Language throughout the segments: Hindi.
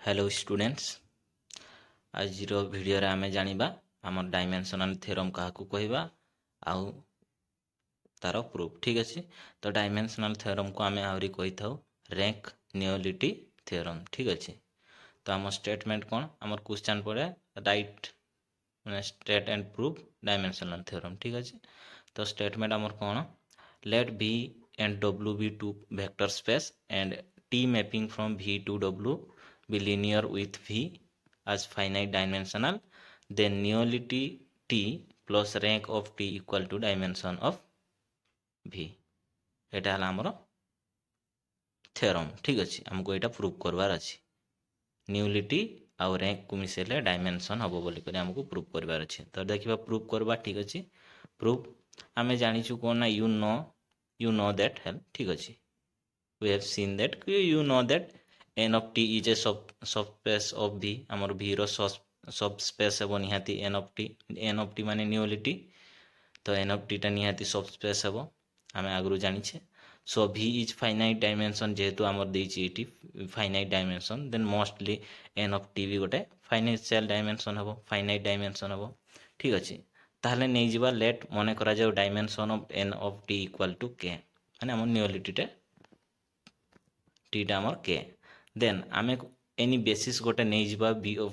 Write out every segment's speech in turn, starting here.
हेलो स्टूडेंट्स आज वीडियो रे आमे जानिबा हमर डायमेंशनल थ्योरम काहाकू कहबा आउ तार प्रूफ ठीक अछि। तो डायमेंशनल थ्योरम को आमे आउरी कहि थाउ रैंक न्यूलिटी थ्योरम ठीक अछि। तो हम स्टेटमेंट कोन हमर क्वेश्चन पड़े राइट माने state and proof dimensional theorem ठीक अछि। तो स्टेटमेंट हमर कोन late v and w be two vector space and t mapping from v to w be linear with v as finite dimensional, then nullity t plus rank of t equal to dimension of v। एटा हला हमरो थ्योरम ठीक अछि। हमको एटा प्रूव करवार अछि। न्यूलिटी आउ रैंक को मिसेले डायमेंशन हबो बोली करे हमको प्रूव करवार अछि। तो देखिबा प्रूव करबा ठीक अछि। प्रूफ आमे जानिछु कोन ना you know that help ठीक अछि। we have seen that you know that n of t is a subspace of v हमर v रो सबस्पेस हेबो निहाती n of t माने न्यूलिटी। तो n of t टा निहाती सबस्पेस हेबो हमें आगु जानिछे। So v is finite dimension जेहेतु हमर देछि एटी finite dimension then mostly n of t भी गोटे फाइनाइशियल डायमेंशन हेबो फाइनाइट डायमेंशन हेबो ठीक अछि। ताहले नै जिबा लेट मने करा जाउ dimension of n of t equal to k माने हमर न्यूलिटी टा t टा हमर k देन आमे एनी बेसिस गोटे नै जिबा b of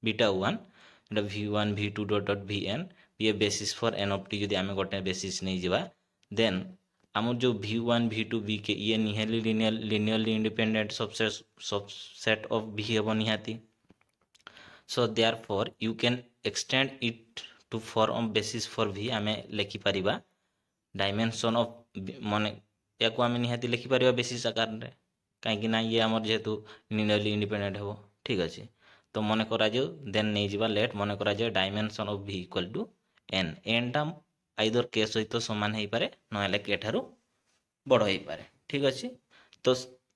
beta 1 Etah v1 v2 dot vn ये basis for n of t जदि आमे गोटे बेसिस नै जिबा देन हमर जो v1 v2 vk ये निहाली linearly independent subset of v हेबो निहाती। so therefore you can extend it to form basis for v आमे लेखि परिबा डायमेंशन ऑफ माने याको आमे निहाती लेखि परिबा बेसिस आकार रे काहे ना ये हमर जेहेतु लिनियरली इंडिपेंडेंट हेबो ठीक अछि। तो मने करा जो देन नै जिबा लेट मने करा जो dimension of v equal to n n टा आइदर k सहित समान हेई पारे नहले k ठारू बड़ हेई पारे ठीक अछि। तो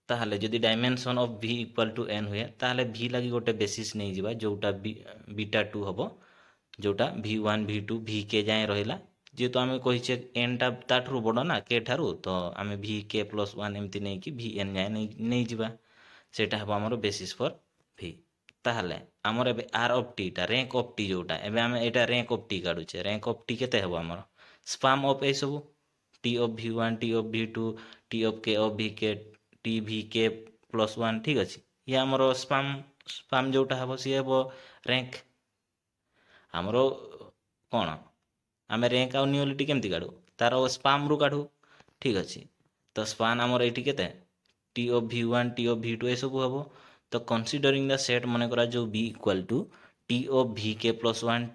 ताहले जदि dimension of v equal to n हुए ताहले v लागि गोटे बेसिस नै जिबा जोटा बीटा 2 हबो जोटा v1 v2 vk जाय रहिला जेहेतु आमे कहिछे n टा ताठरू बड़ ना k ठारू तो आमे vk प्लस 1 एमती नै कि vn जाय नै जिबा सेटा हबो हमरो बेसिस फॉर v। ताहले हमर एबे r ऑफ t टा रैंक ऑफ t जोटा एबे आमे एटा रैंक ऑफ t काढुछे रैंक ऑफ t केते हबो हमर स्पाम ऑफ ए सब t of v1 t of v2 t of k of vk t vk plus 1 ठीक अछि। ये हमरो स्पाम जोटा हबो सी हबो रैंक हमरो कोन आमे रैंक आ न्यूलिटी केमती काढू तारो स्पाम रु काढू ठीक अछि। तो स्पान हमर एटी केते t of v1 t of v2 ए सब हबो। तो कंसीडरिंग द सेट मने करा जो b equal to t of vk plus 1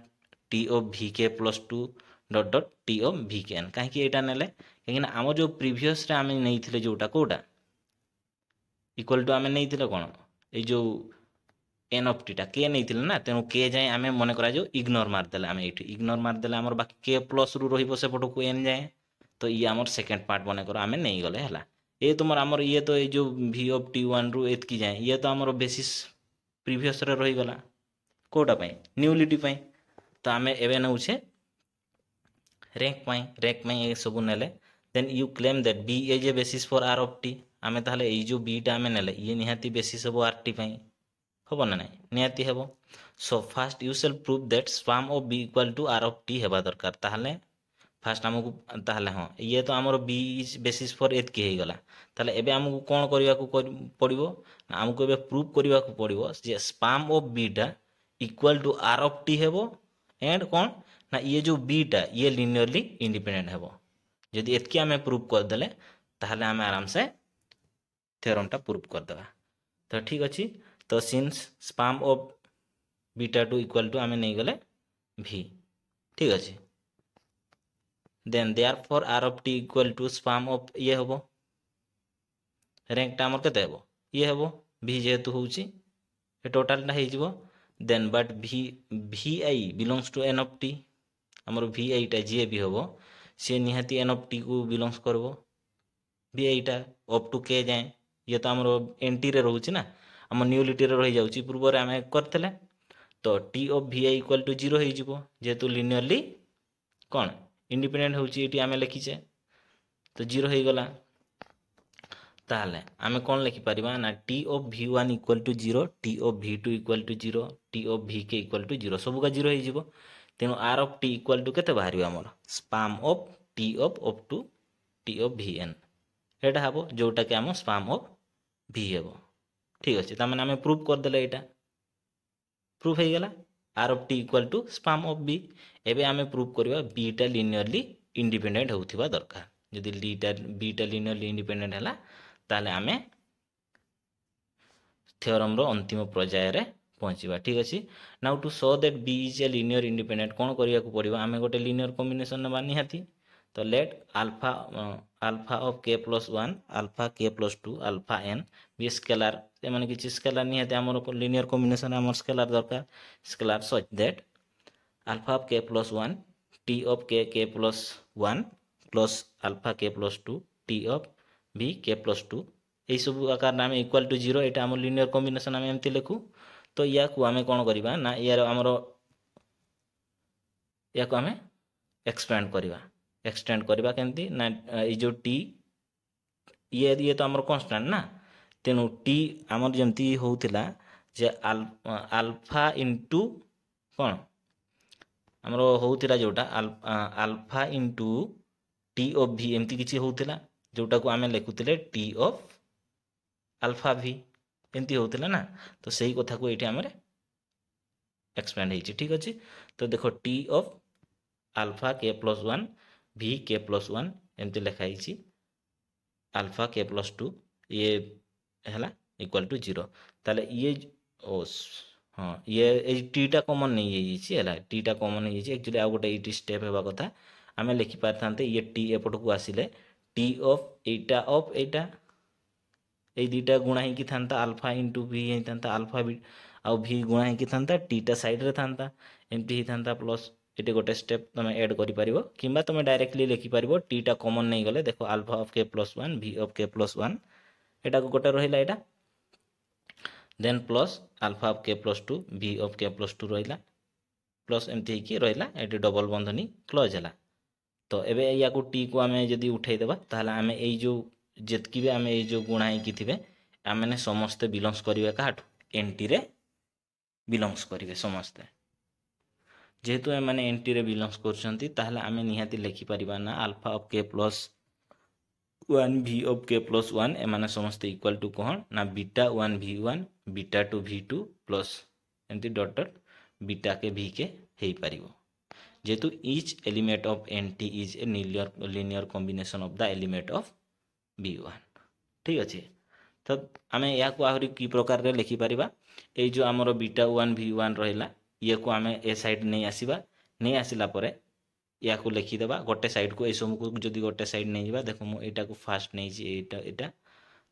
t of vk plus 2 dot t of vkn काहे कि एटा नेले काहे ना हमर जो प्रीवियस रे आमे नै थिले जोटा कोटा इक्वल टू आमे नै थिले कोन ए जो n of t टा k नै थिले ना तेनु k जाय आमे मने करा जो इग्नोर मार देले आमे एठी इग्नोर मार देले हमर बाकी k प्लस रु रहिबो से पटो को n जाय तो ये हमर सेकंड पार्ट मने करा आमे नै गले हला ए तुमर हमर ये तो ए जो v of t1 रु एत की जाय ये तो हमर बेसिस प्रीवियस रे रहि गला कोटा पई न्यूलिटी पई। तो आमे एबे नउछे रैंक में ये सब नेले then you claim that b is a basis for r of t आमे ताहले ए जो b टा आमे नेले ये निहाती बेसिस हबो r t पई हबो ना नै निहाती हबो। So first you shall prove that span of b equal to r of t हेबा दरकार ताहले फास्ट हमको ताहले हां ये तो हमरो b इज बेसिस फॉर एत के हे गला ताहले एबे हमको कोन करिया को पड़िबो हमको एबे प्रूव करिया को पड़िबो जे स्पाम ऑफ b टा equal to r of t हेबो एंड कोन ना ये जो b टा ये लिनियरली इंडिपेंडेंट हेबो यदि एतकी हमें प्रूव कर देले ताहले हमें आराम से थ्योरम टा प्रूव कर देबा। तो ठीक अछि। तो since span of beta 2 equal to हमें नहीं गले v ठीक अछि then therefore r of t equal to span of ये हेबो रैंक टा हमर केते हेबो ये हेबो v जेहेतु होउची ए टोटल टा हे जिवो then but vi belongs to n of t हमर vi टा जे भी हेबो से निहाती n of t को बिलोंग्स करबो vi टा अप टू k जाय ये तो हमर एंटी रे रहउची ना हम न्यूलिटी रे रहि जाउची पूर्व रे हमें करथले तो t of vi equal to 0 हे जिवो जेहेतु लिनियरली कोन इंडिपेंडेंट होउची एटी हमें लिखिचे तो 0 हे गला ताहले आमे कौन लिखि परिबा ना T of v1 equal to 0 T of v2 equal to 0 T of vk equal to 0 सबका 0 हो जिवो तेनु r of t equal to केते बाहरिबा हमर span of t of up to t of vn एटा हबो जोटा के हम स्पाम ऑफ v हेबो ठीक अछि त माने हमें प्रूफ कर देले एटा प्रूफ हे गेला r of t equal to span of v एबे हमें प्रूफ करबा b टा लिनियरली इंडिपेंडेंट होथिबा दरकार जदि b टा लिनियरली इंडिपेंडेंट हला ताले आमे थ्योरम रो अंतिम पर्याय रे पहुंचीबा ठीक अछि now to show that b is a linear independent कोन करिया को पड़िबा आमे गोटे लिनियर कॉम्बिनेशन नबा निहाती तो let alpha alpha of k plus 1 alpha k plus 2 alpha n be scalar ए माने किछि स्केलर निहाती हमर लिनियर कॉम्बिनेशन हमर स्केलर दरकार scalar such that alpha of k plus 1 t of k plus 1 plus alpha k plus 2 t of v k plus 2 এই सब आकार नाम इक्वल टू 0 एटा हम लिनियर कॉम्बिनेशन हम एमती लिखु तो या को हमें कोन करिबा ना यार हमरो या को हमें एक्सटेंड करिबा केंती ना ई जो t ये तो हमर कांस्टेंट ना तेनु t हमर जेमती होउतिला जे अल्फा इनटू कोन हमरो होउतिला जोटा alpha into t of v एमती किछि होउतिला जोटा को हमें लिखुतिले t ऑफ अल्फा v एमती होउतिला ना तो सही कथा को एठी हमरे एक्सपेंड हेछि ठीक अछि तो देखो t of alpha k plus 1 v k plus 1 एमती लिखा हेछि अल्फा k plus 2 ये हला इक्वल टू 0 ताले ये ओ हां ये t टा कॉमन नहीं हेछि हला t टा कॉमन हेछि एक्चुअली आ गोटे इटी स्टेप हेबा कथा हमें लिखि पारथांते ये t एपट को आसिले t ऑफ एटा ए दुटा गुणा ही कि थांता अल्फा इनटू v ही थांता अल्फा v आ v गुणा ही कि थांता t टा साइड रे थांता एमटी ही थांता प्लस एटे गोटे स्टेप तमे ऐड करि परिबो किबा तमे डायरेक्टली लिखि परिबो t टा कॉमन नहीं गले देखो alpha of k plus 1 v of k plus 1 एटा को गोटे रहिला एटा then plus alpha of k plus 2 v of k plus 2 रहिला प्लस एमती कि रहिला एटे डबल बंधनी क्लोज हला तो एबे या को t को हमें यदि उठाई देबा ताहले हमें एई जो जेतकी भी हमें एई जो गुणा ही कि थिबे आमने समस्त बिलोंग्स करिवे काठू एनटी रे बिलोंग्स करिवे समस्त जेहेतु एमाने एनटी रे बिलोंग्स करछंती ताहले आमे निहाती लिखि परिबा ना alpha of k plus 1 v of k plus 1 एमाने समस्त इक्वल टू कोन ना beta 1 v1 beta 2 v2 plus एंती dot dot beta K v K हेई परिबो जेहेतु each element of NT is a linear combination of the element of v1 ठीक अछि तो आमे या को आहुरी की प्रकार रे लिखि परिबा ए जो हमरो बीटा 1 v1 रहिला ये को आमे ए साइड नहीं आसीबा नहीं आसिला परे या को लिखि देबा गोटे साइड को ए सब को जदी गोटे साइड नहीं जिबा देखो मु एटा को फास्ट नहीं जी एटा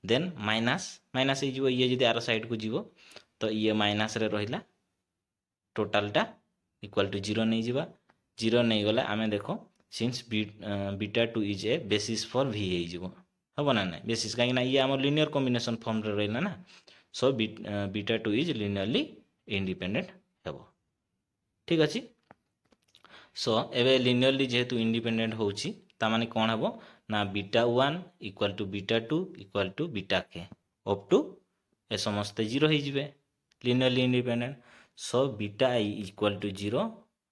देन माइनस ए जो ये जदी आरो साइड को जिवो तो ये माइनस रे रहिला टोटल टा इक्वल टू 0 नहीं जिबा 0 नहीं गला आमे देखो since beta 2 is a basis for v हे जिवो हबो ना नहीं बेसिस काई ना ये हमर लिनियर कॉम्बिनेशन फॉर्म रे रहिला ना so beta 2 is linearly independent हेबो ठीक अछि सो एबे लिनियरली जेहेतु इंडिपेंडेंट होउची ता माने कोन हेबो ना beta 1 equal to beta 2 equal to beta k up to ए समस्त 0 हे जिवे linearly independent so beta i equal to 0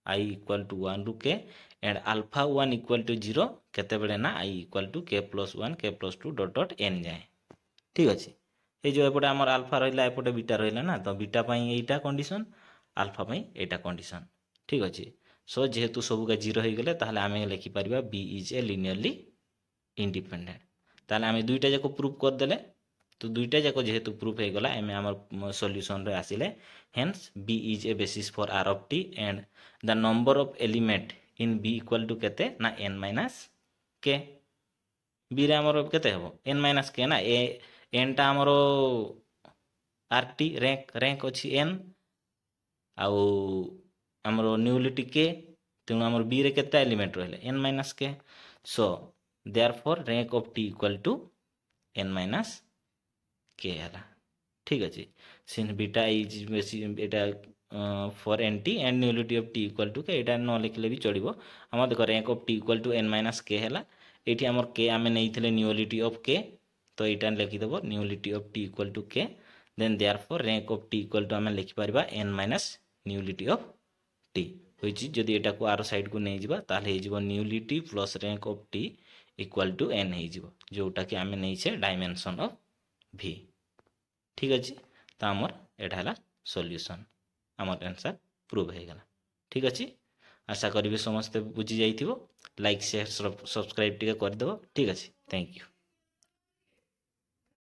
i equal to 1 to k and alpha 1 equal to 0 केते बेले ना i equal to k plus 1 k plus 2 dot dot n जाए ठीक अछि ए जो एपटे हमर अल्फा रहिला एपटे बीटा रहिला ना तो बीटा पई एटा कंडीशन अल्फा पई एटा कंडीशन ठीक अछि सो जेहेतु सब का 0 हे गेले ताहले हमें लिखि परिबा b is A linearly independent ताहले हमें दुईटा जाको प्रूफ कर देले तो दुईटा जाको जेहेतु प्रूफ हे गला एमे हमर सॉल्यूशन रे आसिले hence b is a basis for r of t and the number of element in b equal to केते ना n माइनस k b रे हमर केते हेबो n माइनस k ना ए n टा हमर rt रैंक अछि n आउ हमर न्यूलिटी k तेनु हमर b रे केते एलिमेंट रहले n minus k so therefore rank of t equal to n minus k हला ठीक अछि सिंस बीटा इज एटा for nt and nullity of t equal to k एटा न लिखले भी चलिबो हम देखो rank of t equal to n minus k हला एठी हमर k आमे नैथिले न्यूलिटी ऑफ k तो यहाँ लिखिदेव nullity of T equal to K then therefore rank of T equal to आम लिखिपर N minus nullity of T होइछि जदि एटा को आर साइड को नहीं जिबा ताले हे जिवो nullity plus rank of T equal to N हे जिवो जोटा कि आम नहीं डायमेंशन ऑफ v ठीक अच्छे तो आमर एटा है सॉल्यूशन आमर आंसर प्रूव हो गला ठीक अच्छे आशा करी समस्ते बुझी जाइथिबो लाइक शेयर सब्सक्राइब टिके करदेव ठीक अच्छे थैंक यू।